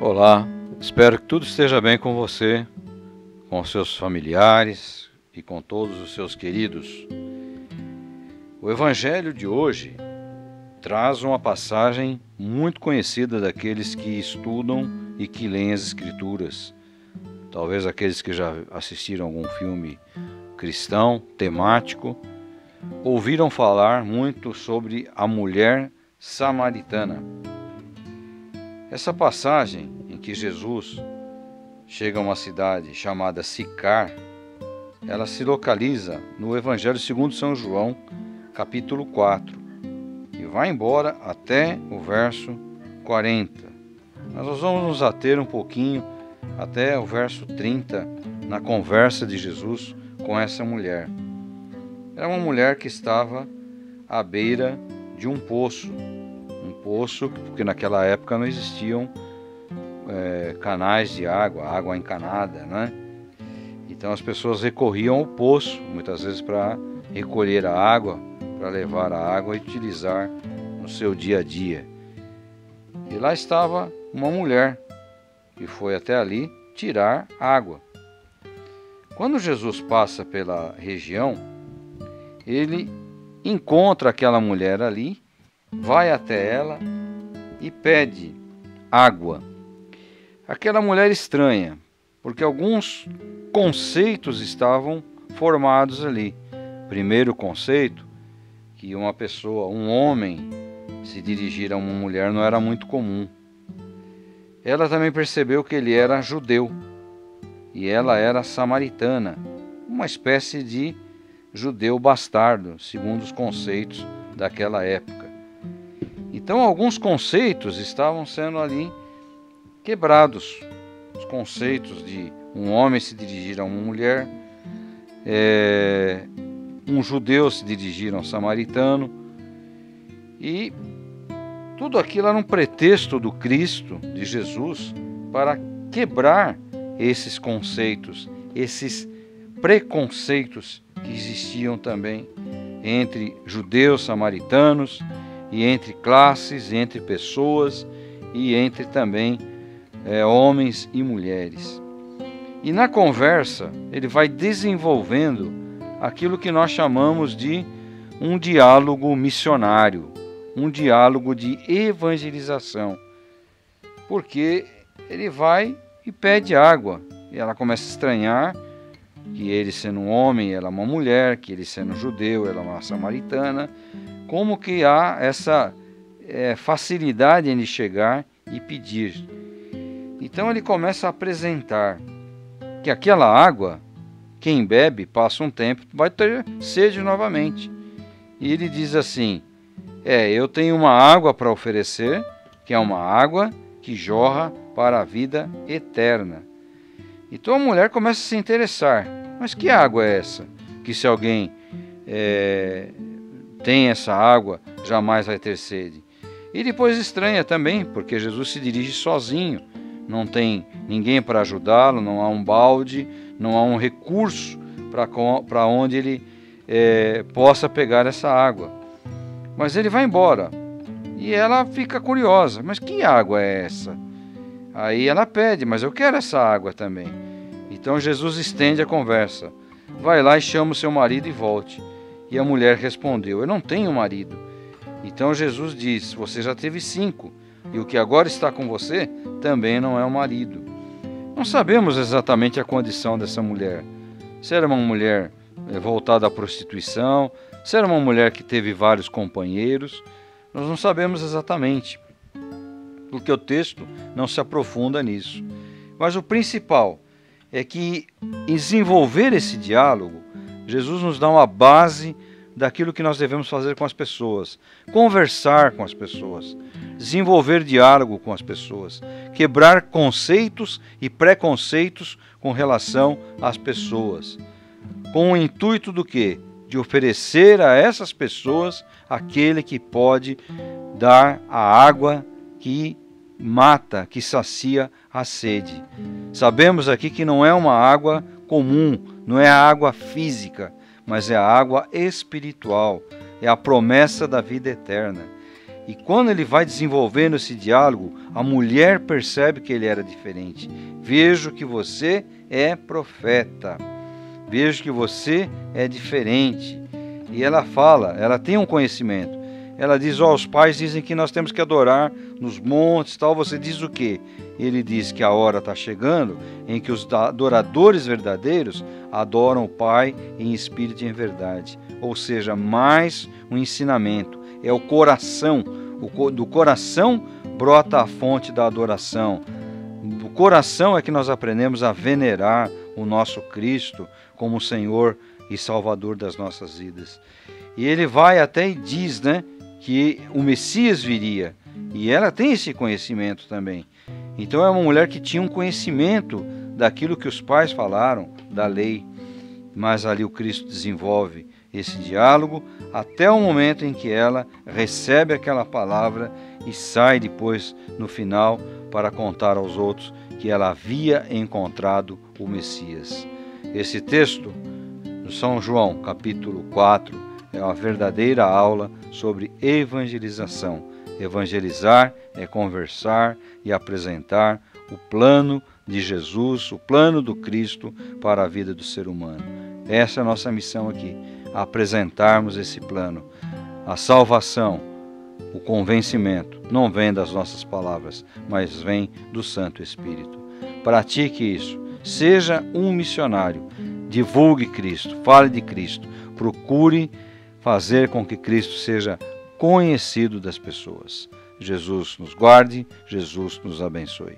Olá, espero que tudo esteja bem com você, com seus familiares e com todos os seus queridos. O Evangelho de hoje traz uma passagem muito conhecida daqueles que estudam e que leem as Escrituras. Talvez aqueles que já assistiram algum filme cristão, temático, ouviram falar muito sobre a mulher samaritana. Essa passagem em que Jesus chega a uma cidade chamada Sicar, ela se localiza no Evangelho segundo São João, capítulo 4, e vai embora até o verso 40. Mas nós vamos nos ater um pouquinho até o verso 30, na conversa de Jesus com essa mulher. Era uma mulher que estava à beira de um poço, porque naquela época não existiam canais de água encanada, né? Então as pessoas recorriam ao poço, muitas vezes para recolher a água, para levar a água e utilizar no seu dia a dia. E lá estava uma mulher que foi até ali tirar água. Quando Jesus passa pela região, ele encontra aquela mulher ali, vai até ela e pede água. Aquela mulher estranha, porque alguns conceitos estavam formados ali. Primeiro conceito, que uma pessoa, um homem, se dirigir a uma mulher não era muito comum. Ela também percebeu que ele era judeu e ela era samaritana, uma espécie de judeu bastardo, segundo os conceitos daquela época. Então alguns conceitos estavam sendo ali quebrados. Os conceitos de um homem se dirigir a uma mulher, um judeu se dirigir a um samaritano, e tudo aquilo era um pretexto do Cristo, de Jesus, para quebrar esses conceitos, esses preconceitos que existiam também entre judeus, samaritanos, e entre classes, entre pessoas, e entre também homens e mulheres. E na conversa, ele vai desenvolvendo aquilo que nós chamamos de um diálogo missionário, um diálogo de evangelização, porque ele vai e pede água, e ela começa a estranhar que ele sendo um homem, ela é uma mulher, que ele sendo judeu, ela é uma samaritana, como que há essa facilidade em chegar e pedir. Então ele começa a apresentar que aquela água, quem bebe, passa um tempo, vai ter sede novamente. E ele diz assim, eu tenho uma água para oferecer, que é uma água que jorra para a vida eterna. Então a mulher começa a se interessar, mas que água é essa? Que se alguém tem essa água, jamais vai ter sede. E depois estranha também, porque Jesus se dirige sozinho, não tem ninguém para ajudá-lo, não há um balde, não há um recurso para onde ele possa pegar essa água. Mas ele vai embora e ela fica curiosa, mas que água é essa? Aí ela pede, mas eu quero essa água também. Então Jesus estende a conversa, vai lá e chama o seu marido e volte. E a mulher respondeu, eu não tenho marido. Então Jesus diz, você já teve 5, e o que agora está com você também não é um marido. Não sabemos exatamente a condição dessa mulher. Se era uma mulher voltada à prostituição, se era uma mulher que teve vários companheiros, nós não sabemos exatamente, porque o texto não se aprofunda nisso. Mas o principal é que, em desenvolver esse diálogo, Jesus nos dá uma base daquilo que nós devemos fazer com as pessoas, conversar com as pessoas, desenvolver diálogo com as pessoas, quebrar conceitos e preconceitos com relação às pessoas, com o intuito do quê? De oferecer a essas pessoas aquele que pode dar a água que mata, que sacia a sede. Sabemos aqui que não é uma água comum, não é a água física, mas é a água espiritual, é a promessa da vida eterna. E quando ele vai desenvolvendo esse diálogo, a mulher percebe que ele era diferente. Vejo que você é profeta. Vejo que você é diferente. E ela fala, ela tem um conhecimento. Ela diz, os pais dizem que nós temos que adorar nos montes, tal. Você diz o quê? Ele diz que a hora está chegando em que os adoradores verdadeiros adoram o Pai em espírito e em verdade. Ou seja, mais um ensinamento. É o coração. Do coração brota a fonte da adoração. Do coração é que nós aprendemos a venerar o nosso Cristo como Senhor e Salvador das nossas vidas. E ele vai até e diz, que o Messias viria. E ela tem esse conhecimento também. Então é uma mulher que tinha um conhecimento daquilo que os pais falaram, da lei. Mas ali o Cristo desenvolve esse diálogo até o momento em que ela recebe aquela palavra e sai depois, no final, para contar aos outros que ela havia encontrado o Messias. Esse texto, no São João, capítulo 4, é uma verdadeira aula sobre evangelização. Evangelizar é conversar e apresentar o plano de Jesus, o plano do Cristo para a vida do ser humano. Essa é a nossa missão aqui, apresentarmos esse plano. A salvação, o convencimento, não vem das nossas palavras, mas vem do Santo Espírito. Pratique isso. Seja um missionário. Divulgue Cristo, fale de Cristo. Procure fazer com que Cristo seja conhecido das pessoas. Jesus nos guarde, Jesus nos abençoe.